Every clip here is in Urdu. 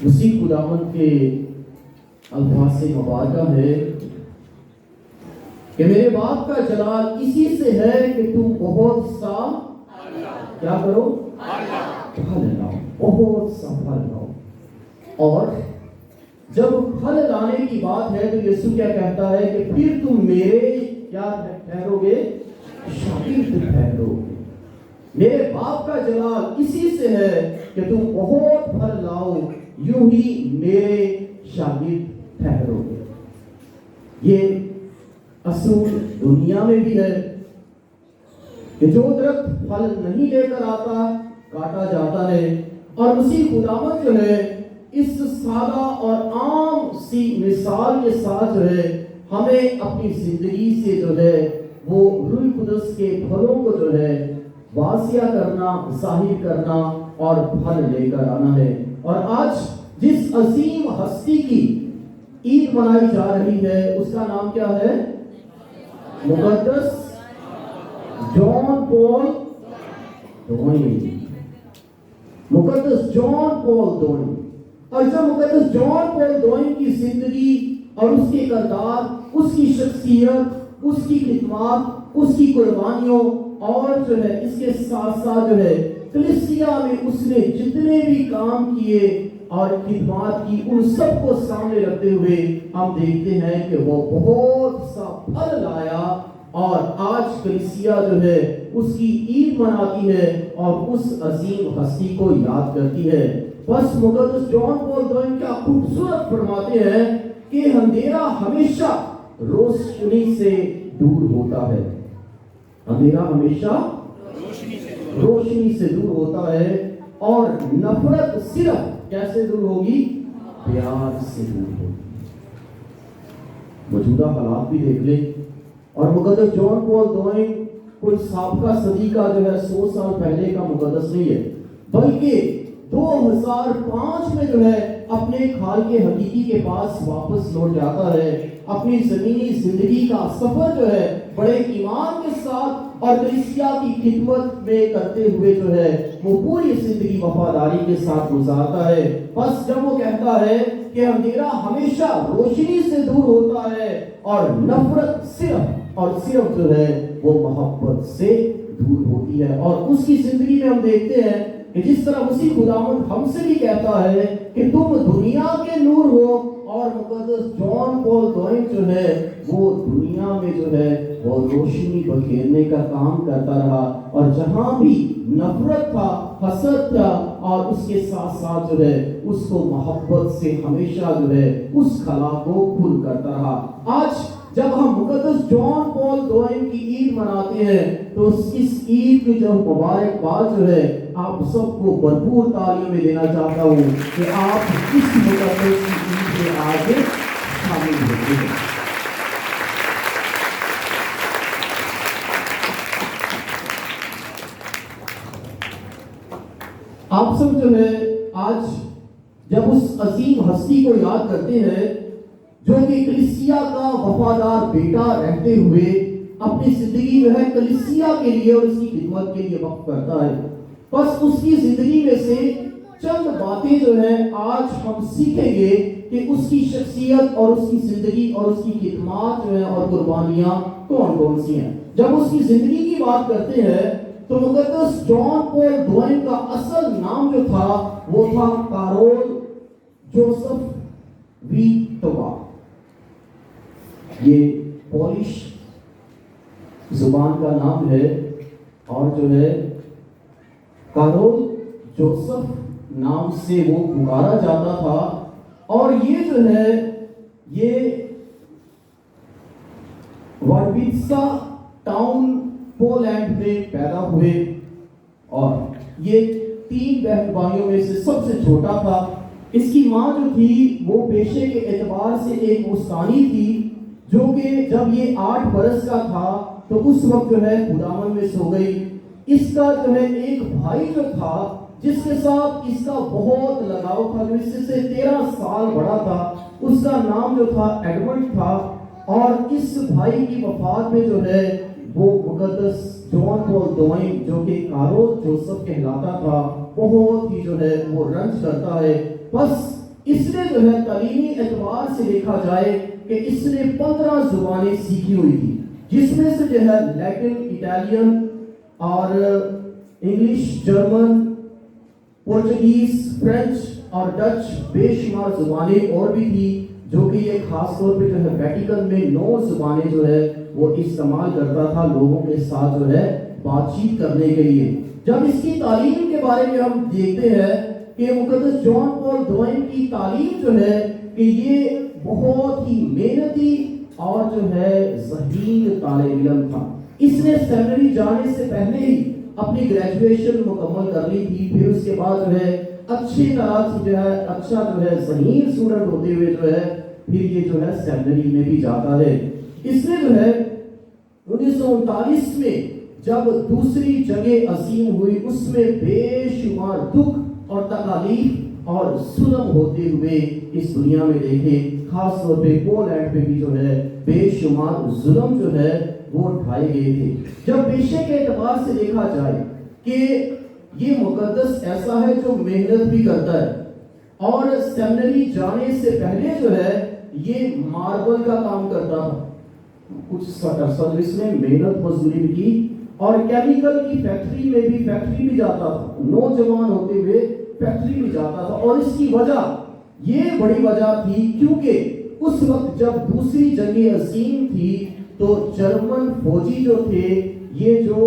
مسیح خداوند کے الفاظ سے مبارکہ ہے کہ میرے باپ کا جلال اسی سے ہے کہ تم بہت سا کیا کرو، پھل لاؤ، بہت سا پھل لاؤ۔ اور جب پھل لانے کی بات ہے تو یسوع کیا کہتا ہے کہ پھر تم میرے کیا ٹھہرو گے، شاگرد ٹھہرو گے۔ میرے باپ کا جلال اسی سے ہے کہ تم بہت پھل لاؤ، یوں ہی میرے شاگرد ٹھہرو گے۔ یہ اصول دنیا میں بھی ہے کہ جو درخت پھل نہیں لے کر آتا کاٹا جاتا ہے، اور مسیح خداوند جو ہے اس سادہ اور عام سی مثال کے ساتھ جو ہے ہمیں اپنی زندگی سے جو ہے وہ روح القدس کے پھلوں کو جو ہے واضح کرنا، ظاہر کرنا اور پھل لے کر آنا ہے۔ اور آج جس عظیم ہستی کی عید منائی جا رہی ہے اس کا نام کیا ہے؟ مقدس جان پال دوئم۔ مقدس جان پال دوئم۔ اور جب مقدس جان پال دوئم کی زندگی اور اس کے کردار، اس کی شخصیت، اس کی خدمات، اس کی قربانیوں اور جو ہے اس کے ساتھ ساتھ جو ہے کلیسیا میں اس نے جتنے بھی کام کیے اور خدمات کی، ان سب کو سامنے رکھتے ہوئے ہم دیکھتے ہیں کہ وہ بہت سا پھل لایا، اور آج کلیسیا جو ہے اس کی عید مناتی ہے اور اس عظیم ہستی کو یاد کرتی ہے۔ بس مقدس جان پال دوئم کیا خوبصورت فرماتے ہیں کہ اندھیرا ہمیشہ روشنی سے دور ہوتا ہے۔ اندھیرا ہمیشہ روشنی سے دور ہوتا ہے، اور نفرت صرف کیسے دور ہوگی؟ پیار سے دور ہوگی۔ موجودہ حالات بھی دیکھ لیں، اور مقدس جان پال دوئم کوئی سابقہ صدی کا جو ہے 100 سال پہلے کا مقدس نہیں ہے، بلکہ 2005 میں جو ہے اپنے خال کے حقیقی کے پاس واپس لوٹ جاتا ہے۔ اپنی زمینی زندگی کا سفر جو ہے بڑے ایمان کے ساتھ اور کلیسیا کی خدمت میں کرتے ہوئے جو ہے وہ پوری زندگی وفاداری کے ساتھ گزارتا ہے۔ بس جب وہ کہتا ہے کہ اندھیرا ہمیشہ روشنی سے دور ہوتا ہے اور نفرت صرف اور صرف جو ہے وہ محبت سے دور ہوتی ہے، اور اس کی زندگی میں ہم دیکھتے ہیں کہ جس طرح مسیح خداوند ہم سے بھی کہتا ہے کہ تم دنیا کے نور ہو، اور مقدس جان پال دوئم جو ہے وہ دنیا میں جو ہے وہ روشنی بکھیرنے کا کام کرتا رہا، اور جہاں بھی نفرت تھا، حسد تھا، اور اس کے ساتھ ساتھ جو ہے اس کو محبت سے ہمیشہ جو ہے اس خلا کو پر کرتا رہا۔ آج جب ہم مقدس جان پال دوئم کی عید مناتے ہیں تو اس عید کی جو مبارکباد جو ہے آپ سب کو بھرپور تعلیم میں دینا چاہتا ہوں کہ آپ اس مقدس کی عید میں آگے شامل ہوتے ہیں۔ آپ سب جو ہے آج جب اس عظیم ہستی کو یاد کرتے ہیں جو کہ کلیسیا کا وفادار بیٹا رہتے ہوئے اپنی زندگی جو ہے کلیسیا کے لیے اور اس کی خدمت کے لیے وقف کرتا ہے، بس اس کی زندگی میں سے چند باتیں جو ہیں آج ہم سیکھیں گے کہ اس کی شخصیت اور اس کی زندگی اور اس کی خدمات جو ہیں اور قربانیاں کون کون سی ہیں۔ جب اس کی زندگی کی بات کرتے ہیں تو مقدس جان پال دوئم کا اصل نام جو تھا وہ تھا کارول جوزف وی ٹوبا۔ یہ پولش زبان کا نام ہے، اور جو ہے کارول جوزف نام سے وہ پکارا جاتا تھا، اور یہ جو ہے یہ واربیتسا ٹاؤن پولینڈ میں پیدا ہوئے، اور یہ 3 بہن بھائیوں میں سے سب سے چھوٹا تھا۔ اس کی ماں جو تھی وہ پیشے کے اعتبار سے ایک مستانی تھی، جو کہ جب یہ 8 برس کا تھا تو اس وقت جو ہے خداوند میں سو گئی۔ اس کا جو ہے ایک بھائی جو تھا جس کے ساتھ اس کا بہت لگاؤ تھا، جو اس سے 13 سال بڑا تھا، اس کا نام جو تھا ایڈمنڈ تھا، اور اس بھائی کی وفات میں جو ہے وہ مقدس جان پال دوئم جو کہ کارول جوزف کہلاتا تھا بہت ہی جو ہے وہ رنج کرتا ہے۔ بس اس نے جو ہے تعلیمی اعتبار سے دیکھا جائے کہ اس نے 15 زبانیں سیکھی ہوئی تھی، جس میں سے جو ہے لیٹن، اٹالین اور انگلش، جرمن، پورچوگیز، فرینچ اور ڈچ، بے شمار زبانیں اور بھی تھی، جو کہ یہ خاص طور پہ جو ہے ویٹیکن میں 9 زبانیں جو ہے وہ استعمال کرتا تھا لوگوں کے ساتھ جو ہے بات چیت کرنے کے لیے۔ جب اس کی تعلیم کے بارے میں ہم دیکھتے ہیں کہ مقدس جان پال دوئم کی تعلیم جو ہے کہ یہ بہت ہی محنتی اور جو ہے ذہین طالب علم تھا۔ اس نے سیمنری جانے سے پہلے ہی اپنی گریجویشن مکمل کر لی تھی، پھر اس کے بعد جو ہے اچھی طرح سے جو ہے اچھا جو ہے ذہین اسٹوڈنٹ ہوتے ہوئے جو ہے پھر یہ جو ہے سیمنری میں بھی جاتا ہے۔ اس نے جو ہے 1939 میں جب دوسری جنگ عظیم ہوئی، اس میں بے شمار دکھ اور تکالیف اور ظلم ہوتے ہوئے اس دنیا میں دیکھے، خاص طور پہ پولینڈ پہ بھی جو ہے بے شمار ظلم جو ہے وہ اٹھائے گئے تھے۔ جب پیشے کے اعتبار سے دیکھا جائے کہ یہ مقدس ایسا ہے جو محنت بھی کرتا ہے، اور سیمنری جانے سے پہلے جو ہے یہ ماربل کا کام کرتا تھا، کچھ سروس میں محنت مزدوری بھی کی، اور کیمیکل کی فیکٹری بھی جاتا تھا، نوجوان ہوتے ہوئے فیکٹری بھی جاتا تھا۔ اور اس کی وجہ یہ بڑی وجہ تھی کیونکہ اس وقت جب دوسری جنگ عظیم تھی تو جرمن فوجی جو تھے، یہ جو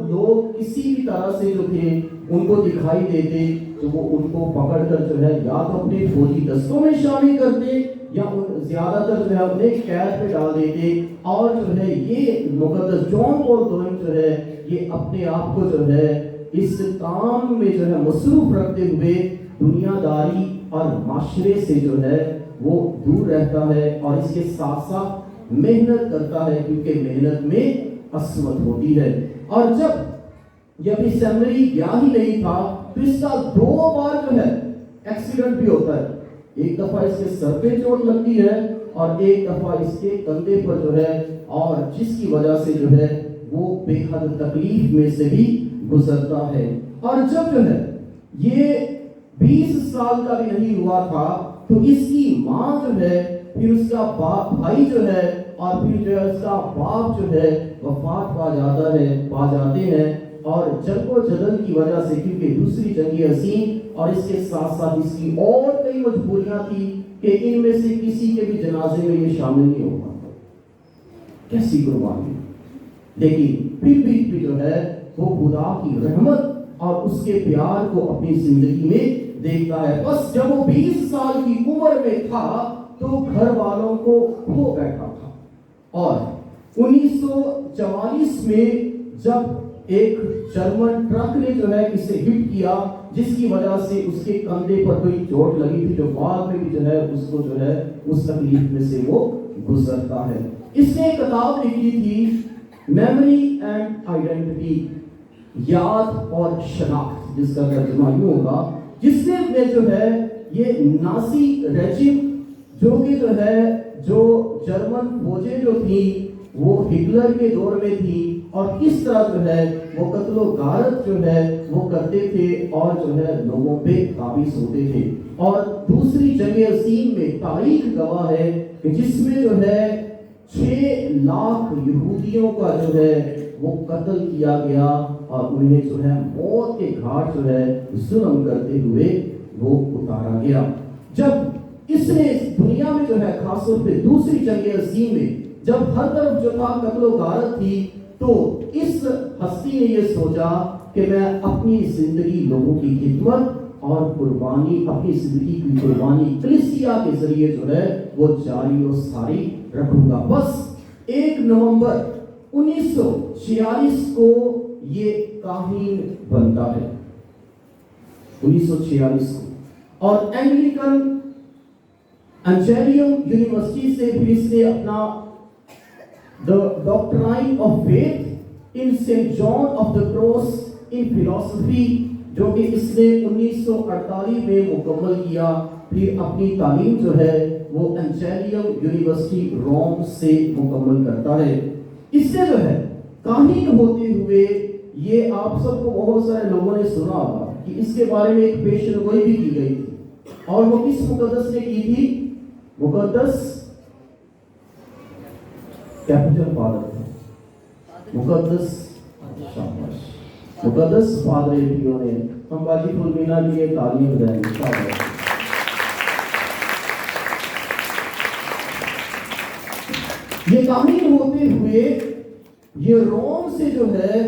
لوگ کسی بھی طرح سے جو تھے ان کو دکھائی دیتے تو وہ ان کو پکڑ کر جو ہے یا تو اپنے فوجی دستوں میں شامل کرتے یا زیادہ تر جو ہے اپنے قید پہ ڈال دیتے، اور جو ہے یہ مقدس جان پال دوئم جو ہے یہ اپنے آپ کو جو ہے اس کام میں جو ہے مصروف رکھتے ہوئے دنیا داری اور معاشرے سے جو ہے وہ دور رہتا ہے، اور اس کے ساتھ ساتھ محنت کرتا ہے کیونکہ محنت میں عصمت ہوتی ہے۔ اور جب اس سیمنری گیا ہی نہیں تھا تو اس کا 2 بار جو ہے ایکسیڈنٹ بھی ہوتا ہے، ایک دفعہ اس کے سر پہ چوٹ لگتی ہے اور ایک دفعہ اس کے کندھے پر جو ہے، اور جس کی وجہ سے جو ہے وہ بے حد تکلیف میں سے بھی گزرتا ہے۔ اور جب جو ہے یہ 20 سال کا بھی نہیں ہوا تھا تو اس کی ماں جو ہے، پھر اس کا بھائی جو ہے، اور پھر جو ہے اس کا باپ جو ہے وفات پا جاتے ہیں، اور جنگ و جدل کی وجہ سے، کیونکہ دوسری جنگ عظیم اور اس کے ساتھ ساتھ اس کی اور کئی مجبوریاں تھی کہ ان میں سے کسی کے بھی جنازے میں یہ شامل نہیں ہو پاتا۔ کیسی قربانی، لیکن پھر بھی جو ہے وہ خدا کی رحمت اور اس کے پیار کو اپنی زندگی میں دیکھتا ہے۔ بس جب وہ 20 سال کی عمر میں تھا تو گھر والوں کو کھو بیٹھا تھا، اور 1944 میں جب ایک جرمن ٹرک نے جو ہے اسے ہٹ کیا، جس کی وجہ سے اس کے کندھے پر کوئی چوٹ لگی تھی، جو بعد میں بھی جو ہے اس کو جو ہے اس تکلیف میں سے وہ گزرتا ہے۔ اس نے کتاب لکھی تھی میموری اینڈ آئیڈینٹی، یاد اور شناخت، جس کا ترجمہ یوں ہوگا، جس میں جو ہے یہ نازی ریجم جو کہ جو ہے جو جرمن فوجیں جو تھی وہ ہٹلر کے دور میں تھی، اور کس طرح جو ہے وہ قتل و غارت جو ہے وہ کرتے تھے اور جو ہے لوگوں پہ قابض ہوتے تھے۔ اور دوسری جنگ عظیم میں تاریخ گواہ ہے کہ جس میں جو ہے 6 لاکھ یہودیوں کا جو ہے وہ قتل کیا گیا، اور انہیں جو ہے موت کے گھاٹ جو ہے ظلم کرتے ہوئے وہ اتارا گیا۔ جب اس نے دنیا میں جو ہے خاص طور پہ دوسری جنگ عظیم میں جب ہر طرف جو تھا قتل و غارت تھی، تو اس ہستی نے یہ سوچا کہ میں اپنی زندگی لوگوں کی خدمت اور قربانی، اپنی زندگی کی قربانی کلیسیا کے ذریعے جو ہے وہ جاری و ساری رکھوں گا۔ بس 1 نومبر 1946 کو یہ کاہن بنتا ہے، 1946 کو، اور اینگلیکن انجیلیم یونیورسٹی سے پھر اس نے اپنا The Doctrine of Faith in St. John of the Cross in Philosophy، جو کہ اس نے 1948 میں مکمل کیا۔ پھر اپنی تعلیم جو ہے وہ انجیلیم یونیورسٹی روم سے مکمل کرتا ہے۔ اس سے جو ہے کاہن ہوتے ہوئے، یہ آپ سب کو بہت سارے لوگوں نے سنا ہوگا کہ اس کے بارے میں ایک پیشن گوئی بھی کی گئی تھی اور وہ کس مقدس نے کی تھی؟ مقدس کیپٹل فادر تھا، مقدس شاباش، مقدس فادر پیو نے. ہم باجی فلمینا کے لیے تعلیم دیں. یہ تعمیر ہوتے ہوئے یہ روم سے جو ہے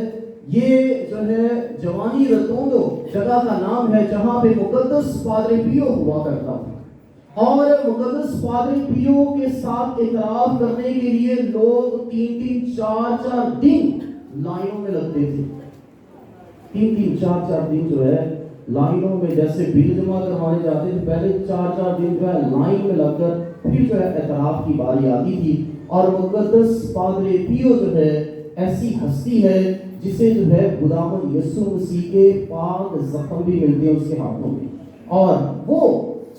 یہ جو ہے جوانی رتوندو جگہ کا نام ہے جہاں پہ مقدس پادری پیو ہوا کرتا تھا. اور مقدس پادری پیو کے ساتھ اعتراف کرنے کے لیے لوگ 3-4 دن لائنوں میں لگتے تھے. 3-4 دن جو ہے لائنوں میں، جیسے بل جمع کروانے جاتے تھے پہلے 4 دن جو ہے لائن میں لگ کر پھر جو ہے اعتراف کی باری آتی تھی. اور مقدس پادری پیو جو ہے ایسی ہستی ہے جسے جو ہے خداوند یسوع مسیح کے پاک زخم بھی ملتے ہیں اس کے ہاتھوں میں، اور وہ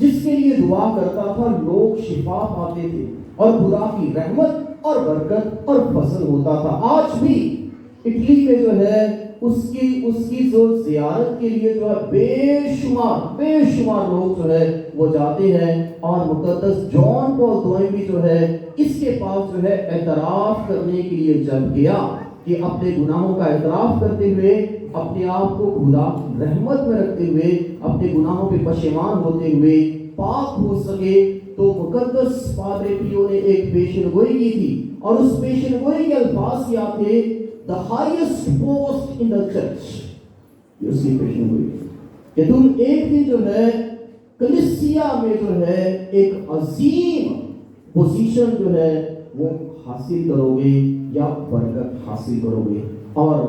جس کے لیے دعا کرتا تھا لوگ شفا پاتے تھے اور خدا کی رحمت اور برکت اور فضل ہوتا تھا. آج بھی اٹلی میں جو ہے اس کی جو زیارت کے لیے جو ہے بے شمار لوگ جو ہے وہ جاتے ہیں. اور مقدس جان پال دوئم بھی جو ہے اس کے پاس جو ہے اعتراف کرنے کے لیے جب گیا کہ اپنے گناہوں کا اعتراف کرتے ہوئے اپنے آپ کو خدا کی رحمت میں رکھتے ہوئے اپنے گناہوں پہ پشیمان ہوتے ہوئے پاک ہو سکے، تو مقدس پادری پیو نے ایک پیشن گوئی کی تھی. اور اس پیشن گوئی کے الفاظ کیا تھے؟ The highest post in the church. یہ اس کی پیشن گوئی کہ تم ایک دن جو ہے کلیسیا میں جو ہے ایک عظیم پوزیشن جو ہے وہ حاصل کرو گے یا برکت حاصل کرو گے. اور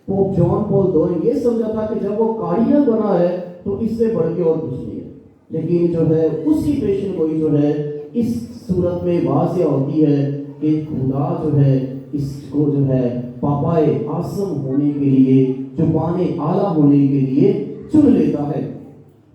پوپ جان پال دوئم یہ سمجھا تھا کہ جب وہ کارڈینل بنا ہے تو اس سے بڑھ کے اور کچھ نہیں ہے. لیکن جو ہے اس کی پیشن گوئی جو ہے اس صورت میں واضح ہوتی ہے کہ خدا جو ہے اس کو جو ہے پاپائے اعظم ہونے کے لیے، چوپانے اعلیٰ ہونے کے لیے چن لیتا ہے.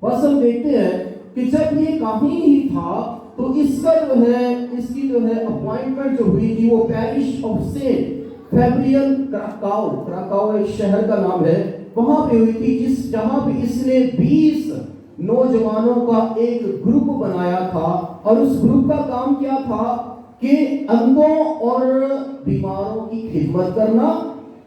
بس ہم دیکھتے ہیں کہ جب یہ کاہن ہی تھا تو اس کی جو ہے اپوائنٹمنٹ جو ہوئی تھی وہ پیرش آف سینٹ فیبریل کراکاؤ ایک شہر کا نام ہے، وہاں پہ ہوئی تھی، جہاں پہ اس نے 20 نوجوانوں کا ایک گروپ بنایا تھا. اور اس گروپ کا کام کیا تھا کہ اندھوں اور بیماروں کی خدمت کرنا،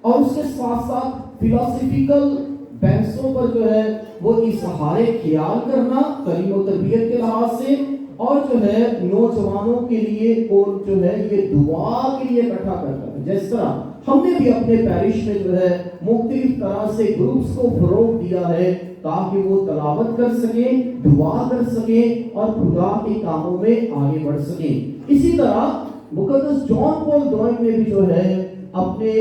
اور اس کے ساتھ ساتھ فلاسفیکل بحثوں پر جو ہے وہ اظہار خیال کرنا تعلیم و تربیت کے لحاظ سے، اور جو ہے نوجوانوں کے لیے اور جو ہے یہ دعا کے لیے اکٹھا کرتا ہے. جس طرح ہم نے بھی اپنے پیرش میں جو ہے مختلف طرح سے گروپس کو فروغ دیا ہے تاکہ وہ تلاوت کر سکیں، دعا کر سکیں اور خدا کے کاموں میں آگے بڑھ سکیں. اسی طرح مقدس جان پال دوئم نے بھی جو ہے اپنے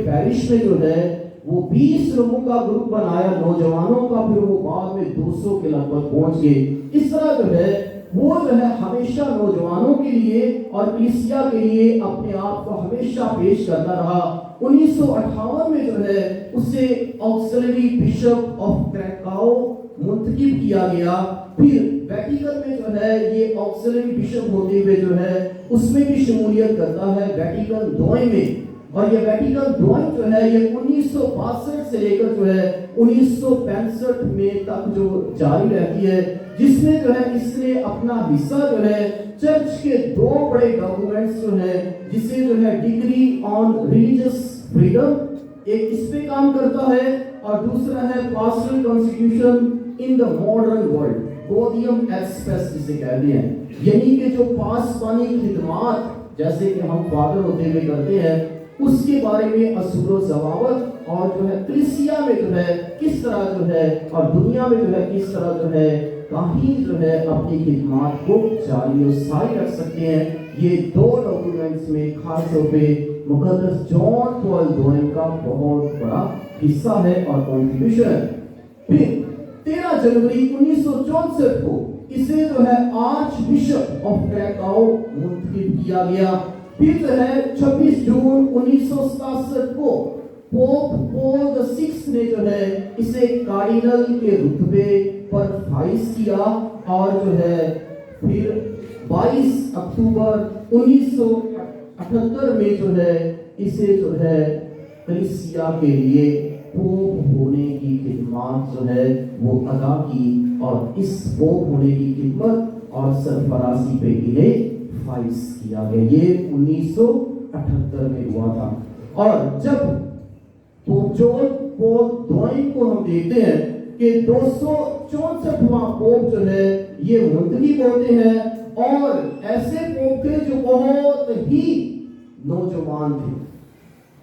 پیرش میں جو ہے وہ 20 لوگوں کا گروپ بنایا نوجوانوں کا، پھر وہ بعد میں 200 کے لگ بھگ پہنچ گئے. اس طرح جو ہے وہ جو ہے ہمیشہ نوجوانوں کے لیے اور کلیسیا کے لیے اپنے آپ کو ہمیشہ پیش کرتا رہا. 1958 میں جو ہے اسے آکسلری بشپ آف کراکاؤ منتخب کیا گیا. پھر ویٹیکن میں جو ہے یہ آکسلری بشپ ہوتے ہوئے جو ہے اس میں بھی شمولیت کرتا ہے ویٹیکن دوئم میں. اور یہ ویٹیکن دوئم جو ہے یہ 1962 سے لے کر جو ہے 1965 میں تک جو جاری رہتی ہے، جس میں جو ہے اس نے اپنا حصہ جو ہے چرچ کے 2 بڑے ڈاکومنٹس جو ہے، جسے جو ہے ڈگری آن ریلیجس فریڈم ایک اس پہ کام کرتا ہے، اور دوسرا ہے pastoral constitution in the modern world, Gaudium express جسے کہتے ہیں. یعنی کہ جو پاسبانی خدمات جیسے کہ ہم فادر ہوتے ہوئے کرتے ہیں اس کے بارے میں اصول و ضوابط، اور جو ہے کلیسیا میں جو ہے کس طرح جو ہے اور دنیا میں جو ہے کس طرح جو ہے کاہن جو ہے اپنی خدمات کو جاری و ساری رکھ سکتے ہیں. یہ 2 ڈاکومنٹس میں خاص طور پہ مقدس جان پال دوئم کا بہت بڑا حصہ ہے اور کنٹریبیوشن ہے. پھر 13 جنوری 1964 کو اسے جو ہے آرچ بشپ آف کراکاؤ منتخب کیا گیا. پھر جو ہے 26 جون 1967 کو پوپ پول VI نے جو ہے اسے کارڈینل کے رتبے پر فائز کیا. اور جو ہے پھر 22 اکتوبر 1978 میں جو ہے اسے جو ہے کلیسیا کے لیے پوپ ہونے کی خدمات جو ہے وہ ادا کی، اور اس پوپ ہونے کی خدمت اور سرفرازی پہ انہیں فائز کیا گیا۔ یہ 1978 میں ہوا تھا۔ اور جب پوپ جان پال دوئم کو ہم دیکھتے ہیں کہ 264واں پوپ جو ہے یہ منتخب ہوتے ہیں، اور ایسے پوپ تھے جو بہت ہی نوجوان تھے،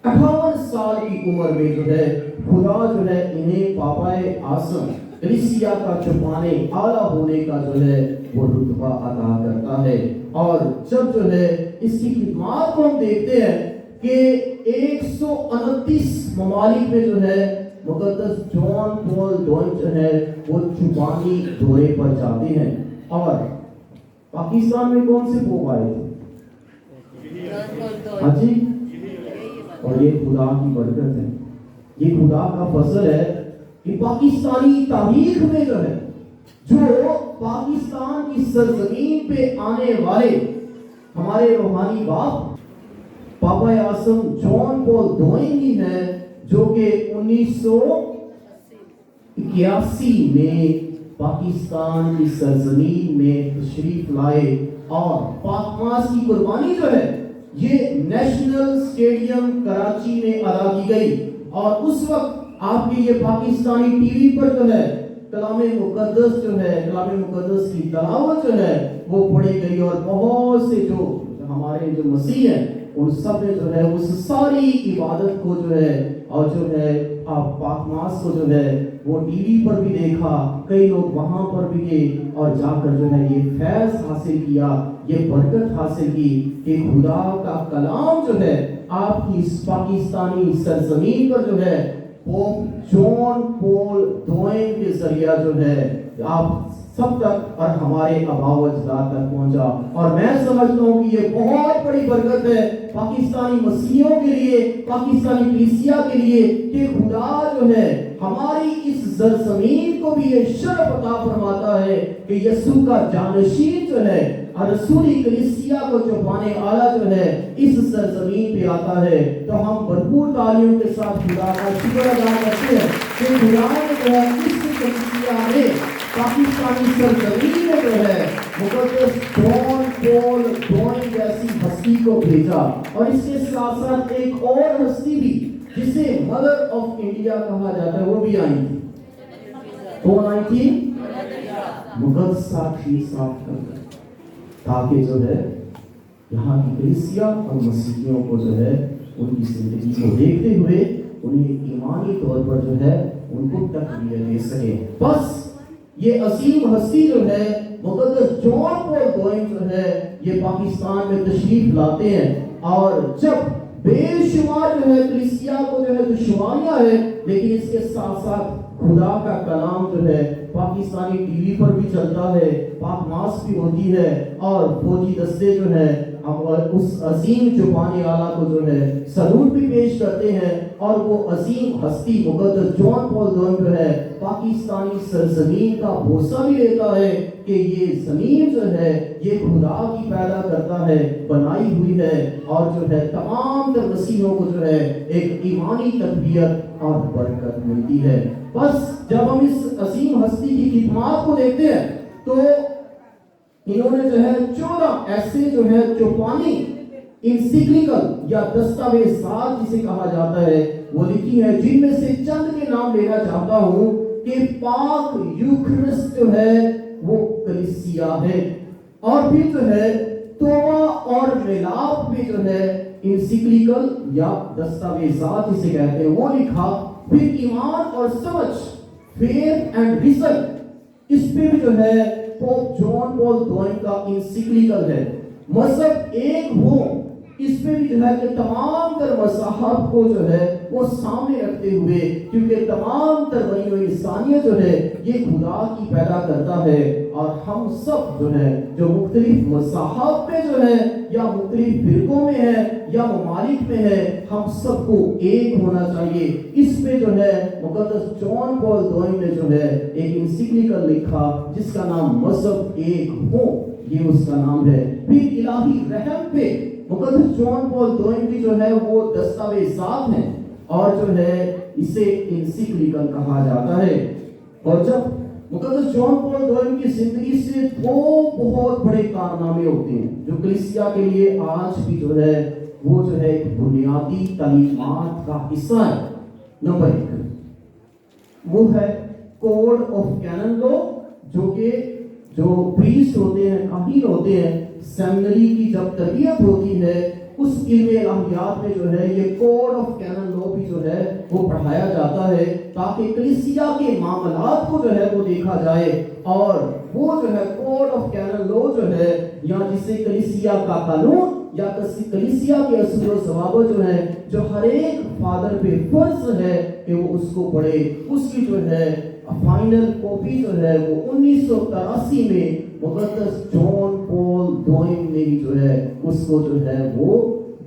58 سال کی عمر میں جو ہے خدا جو ہے انہیں پاپائے اعظم کلیسیا کا چوپانے اعلیٰ ہونے کا جو ہے وہ رتبہ عطا کرتا ہے۔ اور جب جو ہے اس کی خدمات کو ہم دیکھتے ہیں کہ 129 ممالک میں جو ہے مقدس جان پال دوئم جو ہے وہ چوپانی دورے پر جاتے ہیں۔ اور پاکستان میں کون سے پوپ آئے تھے؟ ہاں جی، اور یہ خدا کی برکت ہے، یہ خدا کا فضل ہے کہ پاکستانی تاریخ میں جو ہے جو پاکستان کی سرزمین پہ آنے والے ہمارے روحانی باپ پاپا اعظم جان پال دوئم ہی ہے، جو کہ 1981 میں پاکستان کی سرزمین میں تشریف لائے، اور پاک ماس کی قربانی جو ہے یہ نیشنل اسٹیڈیم کراچی میں ادا کی گئی، اور اس وقت آپ کے یہ پاکستانی ٹی وی پر جو ہے کلام مقدس جو ہے، کلام مقدس کی تلاوت جو ہے وہ پڑھی گئی، اور بہت سے جو ہمارے جو مسیح ہیں ان سب نے جو ہے اس ساری عبادت کو جو ہے اور جو ہے آپ پاک ماس کو جو ہے وہ ٹی وی پر بھی دیکھا، کئی لوگ وہاں پر بھی گئے اور جا کر جو ہے یہ فیض حاصل کیا، یہ برکت حاصل کی کہ خدا کا کلام جو ہے آپ کی اس پاکستانی سرزمین پر جو ہے پوپ جان پال دوئم کے ذریعہ جو ہے آپ سب تک اور ہمارے آباء و اجداد تک پہنچا۔ اور میں سمجھتا ہوں کہ یہ بہت بڑی برکت ہے پاکستانی مسیحیوں کے لیے، پاکستانی کلیسیا کے لیے، کہ خدا جو ہے ہماری اس سرزمین کو بھی یہ شرف عطا فرماتا ہے کہ یسوع کا جانشین جو ہے اور رسولی کلیسیا کو چوپانے والا جو ہے اس سرزمین پہ آتا ہے۔ تو ہم بھرپور تالیوں کے ساتھ خدا کا شکر ادا کرتے ہیں کہ خدا نے جو ہے اس کلیسیا میں پاکستانی سرزمین میں جو ہے مقدس جان پال دوئم جیسی ہستی کو بھیجا، اور اس کے ساتھ ساتھ ایک اور ہستی بھی جسے مدر آف انڈیا کہا جاتا ہے وہ بھی آئی تھی۔ کون آئی تھی؟ مقدسہ ٹریسا تاکہ جو ہے یہاں کی کلیسیا اور مسیحیوں کو جو ہے ان کی زندگی کو دیکھتے ہوئے انہیں ایمانی طور پر جو ہے ان کو تقویت دے سکے۔ بس یہ عظیم ہستی جو ہے مقدس جان پال دوئم جو ہے یہ پاکستان میں تشریف لاتے ہیں، اور جب بے شمار جو ہے کلیسیا کو جو ہے دشواریاں ہے، لیکن اس کے ساتھ ساتھ خدا کا کلام جو ہے پاکستانی ٹی وی پر بھی چلتا ہے، پاک ماس بھی ہوتی ہے، اور فوجی دستے جو ہے اس عظیم چوپانے والا کو جو ہے سلوٹ بھی پیش کرتے ہیں، اور وہ عظیم ہستی مقدس جان پال دوئم جو ہے پاکستانی سرزمین کا بھروسہ بھی لیتا ہے کہ یہ زمین جو ہے یہ خدا کی پیدا کرتا ہے، بنائی ہوئی ہے، اور جو ہے تمام تر مسیحیوں کو جو ہے ایک ایمانی تربیت اور برکت ملتی ہے۔ بس جب ہم اس عظیم ہستی کی خدمات کو دیکھتے ہیں تو انہوں نے جو ہے 14 ایسے جو ہے چوپانی انسیکلیکل یا دستاویزات جسے کہا جاتا ہے وہ لکھی ہے، جن میں سے چند کے نام لینا چاہتا ہوں کہ پاک یوکرسٹ جو ہے وہ کلیسیا ہے، اور پھر جو ہے توبہ اور میلاپ میں جو ہے انسیکلیکل یا دستاویزات جسے کہتے ہیں وہ لکھا، پھر ایمان اور سمجھ فیتھ اینڈ ریزن اس پہ بھی جو ہے پوپ جان پال دوئم کا انسیکلیکل ہے، مذہب ایک ہو اس پہ بھی جو ہے کہ تمام تر مذاہب کو جو ہے وہ سامنے رکھتے ہوئے، کیونکہ تمام تر بنی ہوئی انسانیت جو ہے یہ خدا کی پیدا کرتا ہے، اور ہم سب جو ہے جو مختلف مذاہب میں جو ہے یا مختلف فرقوں میں ہے یا ممالک میں ہے، ہم سب کو ایک ہونا چاہیے۔ اس پہ جو ہے مقدس جان پال دوئم نے جو ہے ایک انسیکلیکل لکھا جس کا نام مذہب ایک ہو، یہ اس کا نام ہے۔ پھر الہی رحم پہ مقدس جان پال دوئم کی جو ہے وہ دستاویزات ہیں، اور جو ہے اسے انسیکلیکل کہا جاتا ہے۔ اور جب مقدس جان پال دوئم کی زندگی سے دو بہت بڑے کارنامے ہوتے ہیں جو کلیسیا کے لیے آج بھی جو ہے وہ جو ہے ایک بنیادی تعلیمات کا حصہ ہے۔ نمبر 1 وہ ہے کوڈ آف کینن لا، جو کہ جو پریسٹ ہوتے ہیں، کاہن ہوتے ہیں، سیمنری کی جب تربیت ہوتی ہے اس علم الہیات میں جو ہے یہ کوڈ آف کینن لا بھی جو ہے وہ پڑھایا جاتا ہے تاکہ کلیسیا کے معاملات کو جو ہے وہ دیکھا جائے، اور وہ جو ہے کوڈ آف کینن لا جو ہے یا جسے کلیسیا کا قانون یا کلیسیا کے اصول و ضوابط جو ہے جو ہر ایک فادر پہ فرض ہے کہ وہ اس کو پڑھے، اس کی جو ہے فائنل کاپی جو ہے وہ 1983 میں مقدس جان پال دوئم نے جو ہے اس کو جو ہے وہ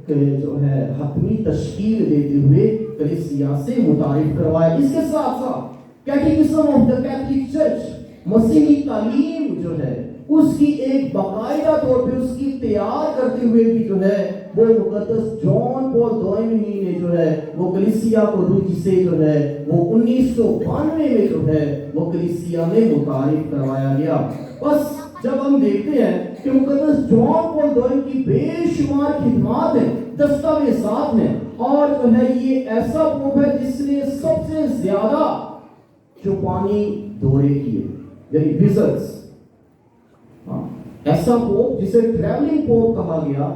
جو ہے حتمی تشکیل دیتے ہوئے کلیسیا سے متعارف کروایا۔ اس کے ساتھ ساتھ کیٹیکزم آف دا کیتھولک چرچ، مسیحی تعلیم جو ہے اس کی ایک باقاعدہ طور پہ اس کی تیار کرتے ہوئے بھی جو ہے وہ مقدس جان پال دوئم ہی نے جو ہے وہ کلیسیا کو جسے جو ہے وہ 1992 میں جو ہے وہ کلیسیا میں متعارف کروایا گیا۔ بس جب ہم دیکھتے ہیں کہ مقدس جان پال دوئم کی بے شمار خدمات ہیں، دستاویزات ہیں، اور جو ہے یہ ایسا پوپ ہے جس نے سب سے زیادہ چوپانی دورے کیے، یعنی وزٹس، ایسا پوپ جسے ٹریولنگ پوپ کہا گیا،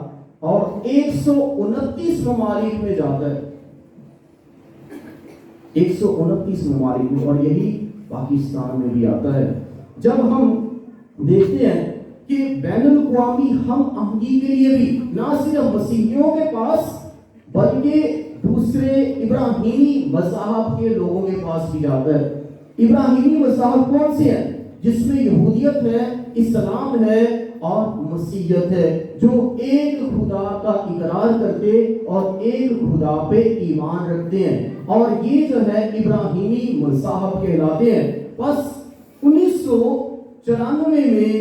اور 129 ممالک میں جاتا ہے، 129 ممالک میں، اور یہی پاکستان میں بھی آتا ہے۔ جب ہم دیکھتے ہیں کہ بین الاقوامی ہم آہنگی کے لیے بھی نہ صرف مسیحیوں کے پاس بلکہ دوسرے ابراہیمی مذاہب کے لوگوں کے پاس بھی جاتا ہے۔ ابراہیمی مذاہب کون سے ہیں؟ جس میں یہودیت ہے، اسلام ہے اور مسیحیت ہے، جو ایک خدا کا اقرار کرتے اور ایک خدا پہ ایمان رکھتے ہیں، اور یہ جو ہے ابراہیمی مذاہب کہلاتے ہیں۔ بس 1994 میں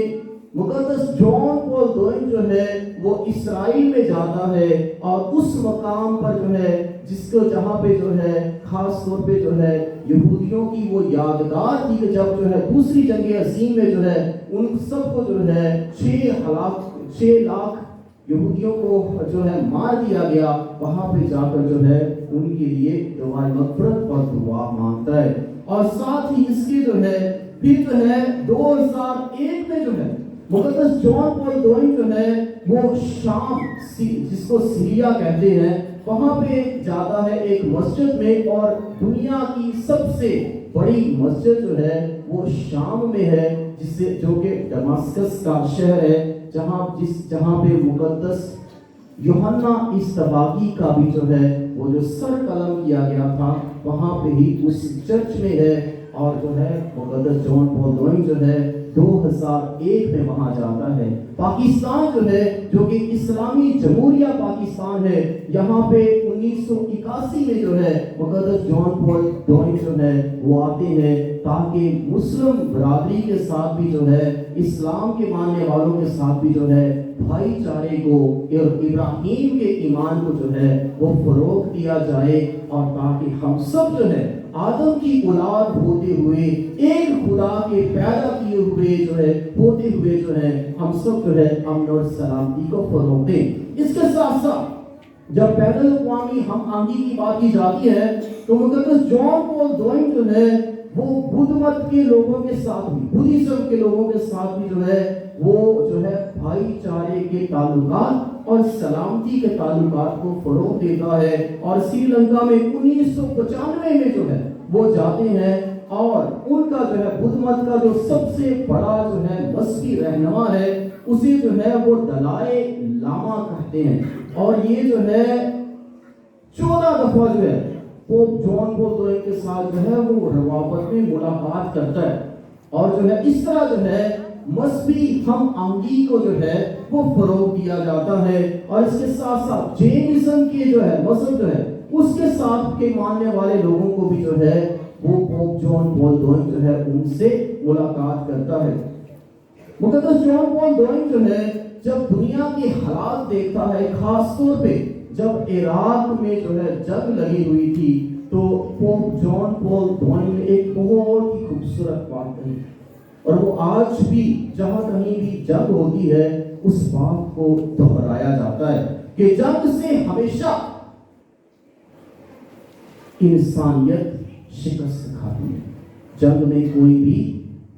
مقدس جان پال دوئم جو ہے وہ اسرائیل میں جاتا ہے، اور اس مقام پر جو ہے جس کو جہاں پہ جو ہے خاص طور پہ جو ہے یہودیوں کی وہ یادگار تھی کہ جب جو ہے دوسری جنگ عظیم میں جو ہے ان سب کو جو ہے 6 لاکھ یہودیوں کو جو ہے مار دیا گیا، وہاں پہ جا کر جو ہے ان کے لیے دعائے مغفرت اور دعا مانگتا ہے۔ اور ساتھ ہی اس کے جو ہے پھر جو ہے 2001 میں جو ہے مقدس جان پال دوئم جو ہے وہ شام جس کو سیریا کہتے ہیں وہاں پہ جاتا ہے ایک مسجد میں، اور دنیا کی سب سے بڑی مسجد جو ہے وہ شام میں ہے، جو کہ دمشق کا شہر ہے، جہاں پہ مقدس یوحنا اسطباغی کا بھی جو ہے وہ جو سر قلم کیا گیا تھا وہاں پہ ہی اس چرچ میں ہے، اور جو ہے مقدس جان پال دوئم جو ہے 2001 میں وہاں جاتا ہے۔ پاکستان جو ہے جو کہ اسلامی جمہوریہ پاکستان ہے، یہاں پہ 1981 میں جو ہے مقدس جان پال دوئم جو ہے وہ آتے ہیں تاکہ مسلم برادری کے ساتھ بھی جو ہے اسلام کے ماننے والوں کے ساتھ بھی جو ہے بھائی چارے کو اور ابراہیم کے ایمان کو جو ہے وہ فروغ دیا جائے، اور تاکہ ہم سب جو ہے آدم کی اولاد ہوتے ہوئے ایک خدا کے پیدا کیے ہوئے جو ہے ہوتے ہوئے جو ہے ہم سب جو ہے امن اور سلامتی کو فروغ دیں۔ اس کے ساتھ ساتھ جب بین الاقوامی ہم آہنگی کی بات کی جاتی ہے تو مقدس جان پال دوئم جو ہے وہ بدھ مت کے لوگوں کے ساتھ بھی، بدھزم کے لوگوں کے ساتھ بھی جو ہے وہ جو ہے بھائی چارے کے تعلقات اور سلامتی کے تعلقات کو فروغ دیتا ہے، اور سری لنکا میں 1995 میں جو ہے وہ جاتے ہیں، اور ان کا جو ہے بدھ مت کا جو سب سے بڑا جو ہے مذہبی رہنما ہے اسے جو ہے وہ دلائے لاما کہتے ہیں، اور یہ جو ہے 14 دفعہ جو ہے پوپ جان پال دوئم کے ساتھ جو ہے وہ روابط میں ملاقات کرتا ہے، اور جو ہے اس طرح جو ہے مذہبی ہم آہنگی کو جو ہے وہ فروغ دیا جاتا ہے، اور اس کے ساتھ ساتھ جینزم کے جو ہے مذہب جو ہے اس کے ساتھ کے ماننے والے لوگوں کو بھی جو ہے وہ پوپ جان پال دوئم جو ہے ان سے ملاقات کرتا ہے۔ مقدس جان پال دوئم جو ہے جب دنیا کے حالات دیکھتا ہے، خاص طور پہ جب عراق میں جو ہے جنگ لگی ہوئی تھی، تو پوپ جان پال دوئم نے ایک بہت ہی خوبصورت بات کہی، اور وہ آج بھی جہاں کہیں بھی جنگ ہوتی ہے اس بات کو دہرایا جاتا ہے کہ جنگ سے ہمیشہ انسانیت شکست کھاتی ہے، جنگ میں کوئی بھی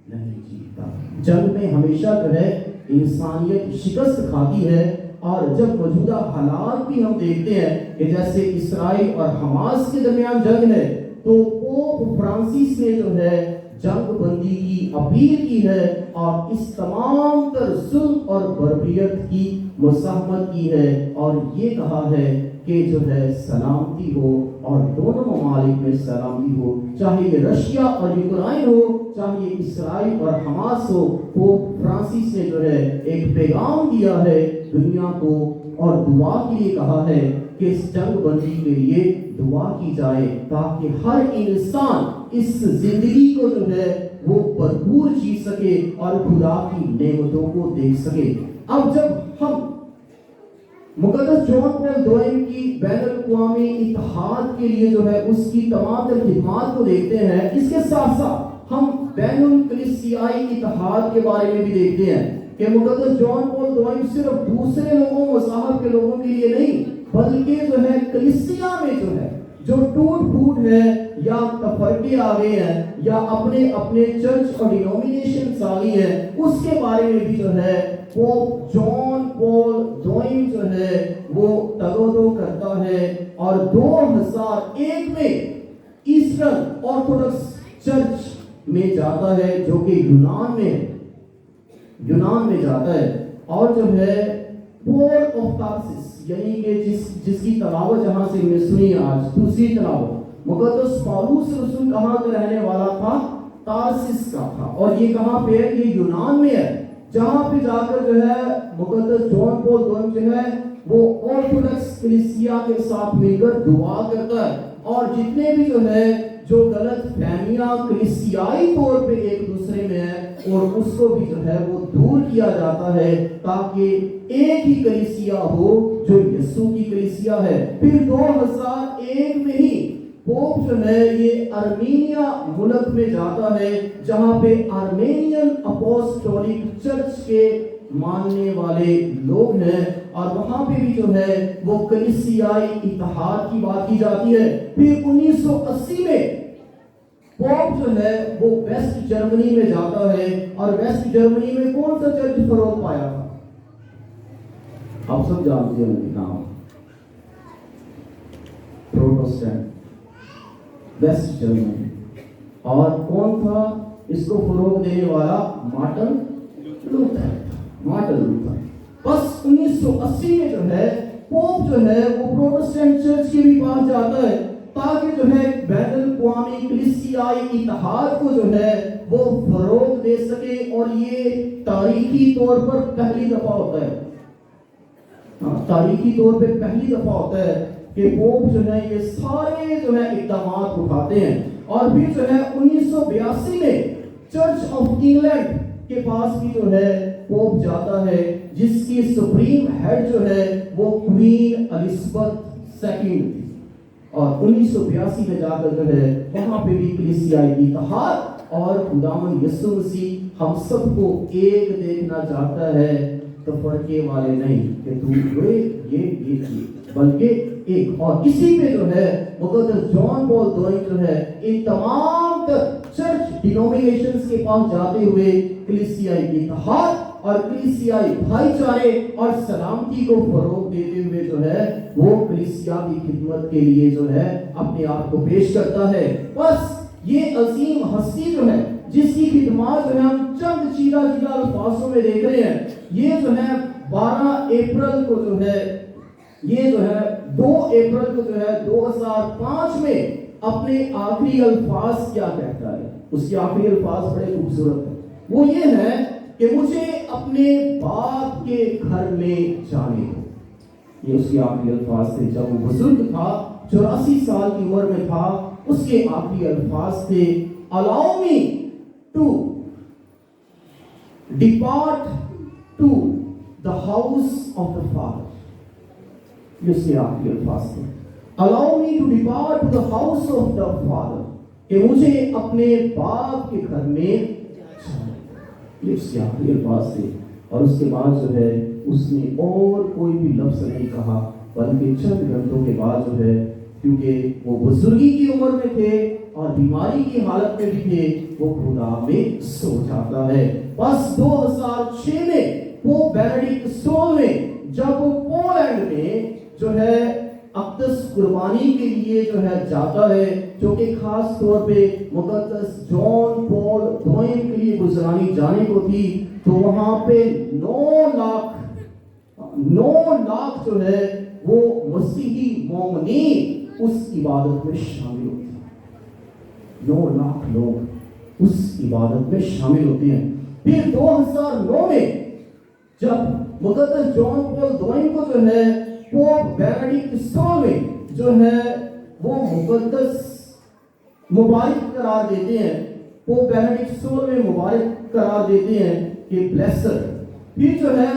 نہیں جیتتا، جنگ میں ہمیشہ جو ہے انسانیت شکست کھاتی ہے۔ اور جب موجودہ حالات بھی ہم دیکھتے ہیں کہ جیسے اسرائیل اور حماس کے درمیان جنگ ہے، تو پوپ فرانسس نے جو ہے جنگ بندی کی اپیل کی ہے اور اس تمام تر ظلم اور بربریت کی مزاحمت کی ہے، اور یہ کہا ہے کہ جو ہے سلامتی ہو، اور دونوں ممالک میں سلامتی ہو، چاہے یہ رشیا اور یوکرائن ہو، چاہے یہ اسرائیل اور حماس ہو۔ پوپ فرانسس نے جو ہے ایک پیغام دیا ہے دنیا کو، اور دعا کے لیے کہا ہے کہ اس جنگ بندی کے لیے دعا کی جائے تاکہ ہر انسان اس زندگی کو جو ہے وہ بھرپور جی سکے اور خدا کی نعمتوں کو دیکھ سکے۔ اب جب ہم مقدس جان پال دوئم کی بین الاقوامی اتحاد کے لیے جو ہے اس کی تمام تر خدمات کو دیکھتے ہیں، اس کے ساتھ ساتھ ہم بین الکلیسیائی اتحاد کے بارے میں بھی دیکھتے ہیں کہ مقدس جان پال دوئم صرف دوسرے لوگوں مذاہب کے لوگوں کے لیے نہیں، بلکہ جو ہے کلیسیا میں جو ہے جو ٹوٹ پھوٹ ہے یا تفرقے آ گئے ہیں یا اپنے اپنے چرچ اور ڈینومینیشن آ گئی ہیں، اس کے بارے میں بھی جو ہے پوپ جان پال دوئم جو ہے وہ تگودو کرتا ہے، اور 2001 میں ایسٹرن آرتھوڈکس چرچ میں جاتا ہے جو کہ یونان میں جاتا ہے، اور جو ہے پول آف تارسس یعنی کہ جس کی تلاوت جہاں سے میں سنی آج دوسری تلاوت، مقدس پالوس رسول کہاں کا رہنے والا تھا؟ تارسس کا تھا، اور یہ کہاں پہ ہے؟ یہ یونان میں ہے، جہاں پہ جا کر جو ہے مقدس جان پال دوئم جو ہے وہ آرتھوڈکس کلیسیا کے ساتھ مل کر دعا کرتا ہے، اور جتنے بھی جو ہے جو غلط فہمیاں کلیسیائی طور پہ ایک دوسرے میں ہے، اور اس کو بھی جو ہے وہ دور کیا جاتا ہے تاکہ ایک ہی کلیسیا ہو جو یسوع کی کلیسیا ہے۔ پھر 2001 میں ہی پوپ جو ہے یہ ارمینیا ملک میں جاتا ہے، جہاں پہ آرمینین اپوسٹولک چرچ کے ماننے والے لوگ ہیں، اور وہاں پہ بھی جو ہے وہ کلیسیائی اتحاد کی بات کی جاتی ہے۔ پھر 1980 میں پوپ جو ہے وہ ویسٹ جرمنی میں جاتا ہے، اور ویسٹ جرمنی میں کون سا چرچ فروغ پایا تھا؟ آپ سب جانتے ہیں ان کے نام، پروٹسٹنٹ، ویسٹ جرمنی، اور کون تھا اس کو فروغ دینے والا؟ Martin Luther. بس 1980 میں جو ہے پوپ جو ہے وہ پروٹسٹنٹ چرچ کے بھی پاس جاتا ہے تاکہ جو ہے بین الاقوامی کلیسیائی اتحاد کو جو ہے وہ فروغ دے سکے، اور یہ تاریخی طور پر پہلی دفعہ ہوتا ہے، تاریخی طور پہ پہلی دفعہ ہوتا ہے کہ پوپ جو ہے یہ سارے جو ہے اقدامات اٹھاتے ہیں۔ اور پھر جو ہے 1982 میں چرچ آف انگلینڈ کے پاس بھی جو ہے پوپ جاتا ہے، جس کی سپریم ہیڈ جو ہے وہ کوئین الزبتھ سیکنڈ تھی، اور 1982 میں جا کر جو ہے وہاں پہ بھی کلیسیائی اتحاد، اور خداوند یسوع مسیح ہم سب کو ایک دیکھنا چاہتا ہے، تفرقے والے نہیں کہ تو یہ بلکہ ایک۔ اور اسی پہ جو ہے مقدس جان پال دوئم جو ہے ان تمام چرچ ڈینومینیشنز کے پاس جاتے ہوئے کلیسیائی اتحاد اور کلیسیائی بھائی چارے اور سلامتی کو فروغ دیتے ہوئے جو ہے وہ کلیسیا کی خدمت کے لیے جو ہے اپنے آپ کو پیش کرتا ہے۔ بس یہ عظیم ہستی جو ہے جس کی خدمات جو ہے ہم چند چیدہ الفاظوں میں دیکھ رہے ہیں، یہ جو ہے 12 اپریل کو جو ہے یہ جو ہے 2 اپریل کو جو ہے 2005 میں اپنے آخری الفاظ کیا کہتا ہے؟ اس کے آخری الفاظ بڑے خوبصورت ہیں، وہ یہ ہے کہ مجھے اپنے باپ کے گھر میں جانے دو۔ یہ اس کے آخری الفاظ تھے، جب وہ بزرگ تھا، 84 سال کی عمر میں تھا، اس کے آخری الفاظ تھے allow me to depart to the house of the Father۔ یہ اس کے آخری الفاظ تھے، allow me to depart to the house of the Father, کہ مجھے اپنے باپ کے گھر میں یہ اس کے آخری الفاظ تھے. اور اس کے بعد جو ہے اس نے اور کوئی بھی لفظ نہیں کہا، بلکہ چند گھنٹوں کے بعد جو ہے، کیونکہ وہ بزرگی کی عمر میں تھے اور بیماری کی حالت میں بھی تھے، وہ خدا میں سو جاتا ہے. بس 2006 میں پوپ بینیڈکٹ 16 جب وہ پولینڈ میں جو ہے اقدس قربانی کے لیے جو ہے جاتا ہے، جو کہ خاص طور پہ مقدس جان پال دوئم کے لیے گزرانی جانے کو تھی، تو وہاں پہ 9 لاکھ جو ہے وہ مسیحی مومنین اس عبادت میں شامل ہوتے ہیں. 9 لاکھ لوگ اس عبادت میں شامل ہوتے ہیں. پھر 2009 میں جب مقدس جان پال دوئم کو جو ہے پوپ بینیڈکٹ 16 جو ہے وہ مقدس مبارک قرار دیتے ہیں، پوپ بینیڈکٹ 16 مبارک قرار دیتے ہیں کہ بلیسر. پھر جو ہے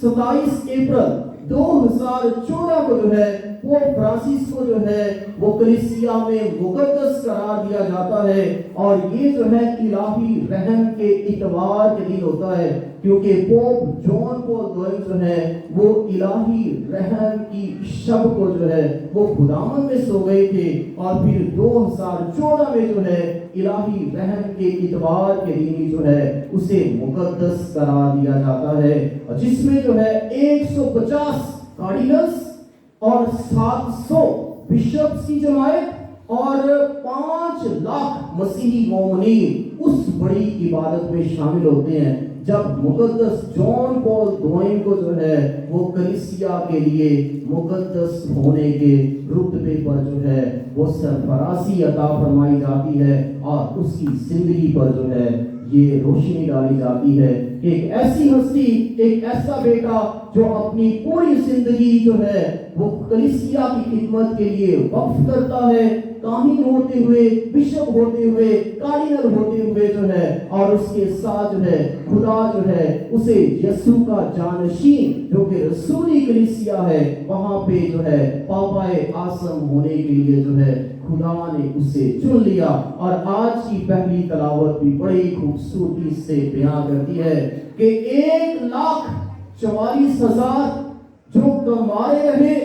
27 اپریل 2014 کو جو ہے پوپ فرانسس کو جو ہے وہ کلیسیا میں مقدس قرار دیا جاتا ہے. اور یہ جو ہے الہی رحم کے اتوار کے دن ہوتا ہے، کیونکہ پوپ جان پال دوئم جو ہے وہ الہی رحم کی شب کو جو ہے وہ خداوند میں سو گئے تھے. اور پھر 2014 میں جو ہے الہی رحم کے اتوار کے دن جو ہے اسے مقدس قرار دیا جاتا ہے، جس میں جو ہے 150 کارڈینلز اور 700 بشپس کی جماعت اور 5 لاکھ مسیحی مومنین اس بڑی عبادت میں شامل ہوتے ہیں، جب مقدس جان پال دوئم کو جو ہے وہ کلیسیا کے لیے مقدس ہونے کے رتبے پر جو ہے وہ سرفرازی عطا فرمائی جاتی ہے، اور اس کی زندگی پر جو ہے یہ روشنی ڈالی جاتی ہے کہ ایک ایسی ہستی، ایک ایسا بیٹا جو اپنی پوری زندگی جو ہے وہ کلیسیا کی خدمت کے لیے وقف کرتا ہے، کاہن ہوتے ہوئے، بشپ ہوتے ہوئے، کارڈینل ہوتے ہوئے جو ہے، اور اس کے ساتھ جو ہے خدا جو ہے اسے یسوع کا جانشین جو کہ رسولی کلیسیا ہے وہاں پہ جو ہے پاپائے اعظم ہونے کے لیے جو ہے خدا نے اسے چن لیا. اور آج کی پہلی تلاوت بھی بڑی خوبصورتی سے بیان کرتی ہے کہ 1,44,000 جو کمارے رہے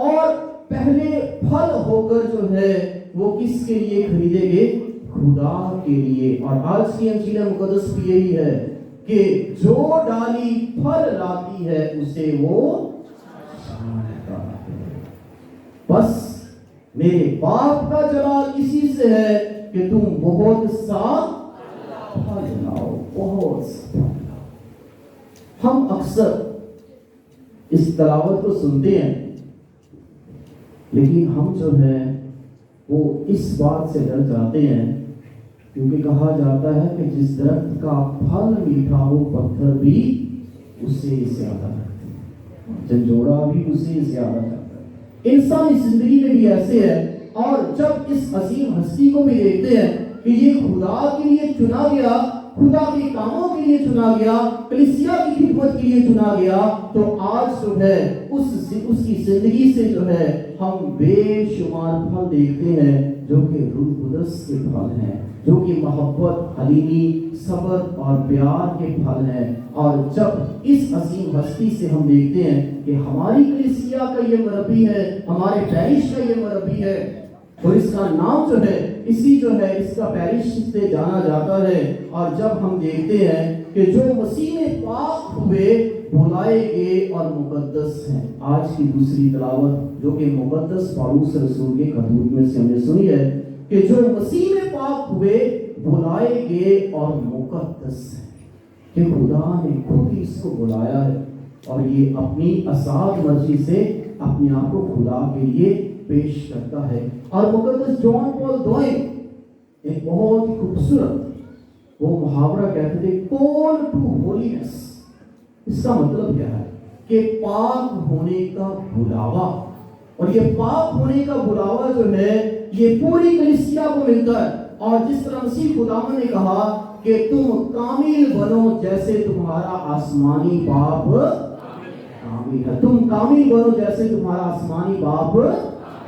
اور پہلے پھل ہو کر جو ہے وہ کس کے لیے خریدے گئے؟ خدا کے لیے. اور آج کی انجیل مقدس بھی یہی ہے کہ جو ڈالی پھل لاتی ہے اسے وہ چاہتا ہے. بس میرے باپ کا جلال اسی سے ہے کہ تم بہت سا پھل لاؤ، بہت سا پھل لاؤ. ہم اکثر اس تلاوت کو سنتے ہیں، لیکن ہم جو ہے وہ اس بات سے ڈر جاتے ہیں، کیونکہ کہا جاتا ہے کہ جس درخت کا پھل میٹھا ہو پتھر بھی اسے زیادہ کرتے ہیں، جھنجھوڑا بھی اسے زیادہ کرتا ہے. انسانی زندگی میں بھی ایسے ہے. اور جب اس عظیم ہستی کو بھی دیکھتے ہیں کہ یہ خدا کے لیے چنا گیا، خدا کے کاموں کے لیے چنا گیا، کلیسیا کی خدمت کے لیے چنا گیا، تو آج جو ہے اس کی زندگی سے جو ہے ہم بے شمار پھل دیکھتے ہیں جو کہ روح القدس کے پھل ہیں، جو کہ محبت، حلیمی، صبر اور پیار کے پھل ہیں. اور جب اس عظیم ہستی سے ہم دیکھتے ہیں کہ ہماری کلیسیا کا یہ مربی ہے، ہمارے پیرش کا یہ مربی ہے، اور اس کا نام جو ہے اسی جو ہے اس کا پیرش سے جانا جاتا ہے. اور جب ہم دیکھتے ہیں کہ جو مسیح میں پاک ہوئے بلائے گئے اور مقدس ہیں. آج کی دوسری تلاوت جو کہ مقدس پاولس رسول کے خطوط میں سے ہم نے سنی ہے کہ جو مسیح میں پاک ہوئے بلائے گئے اور مقدس ہیں، کہ خدا نے خود ہی اس کو بلایا ہے اور یہ اپنی آزاد مرضی سے اپنے آپ کو خدا کے لیے پیش کرتا ہے. اور مقدس جان پال دوئم ایک بہت خوبصورت وہ محاورہ کہتے تھے کال ٹو ہولینس. اس کا مطلب کیا ہے کہ پاک ہونے کا بلاوا. اور یہ پاک ہونے کا بلاوا جو ہے یہ پوری کلیسیا کو ملتا ہے. اور جس طرح مسیح خداوند نے کہا کہ تم کامل بنو جیسے تمہارا آسمانی باپ کامل ہے. تم کامل بنو جیسے تمہارا آسمانی باپ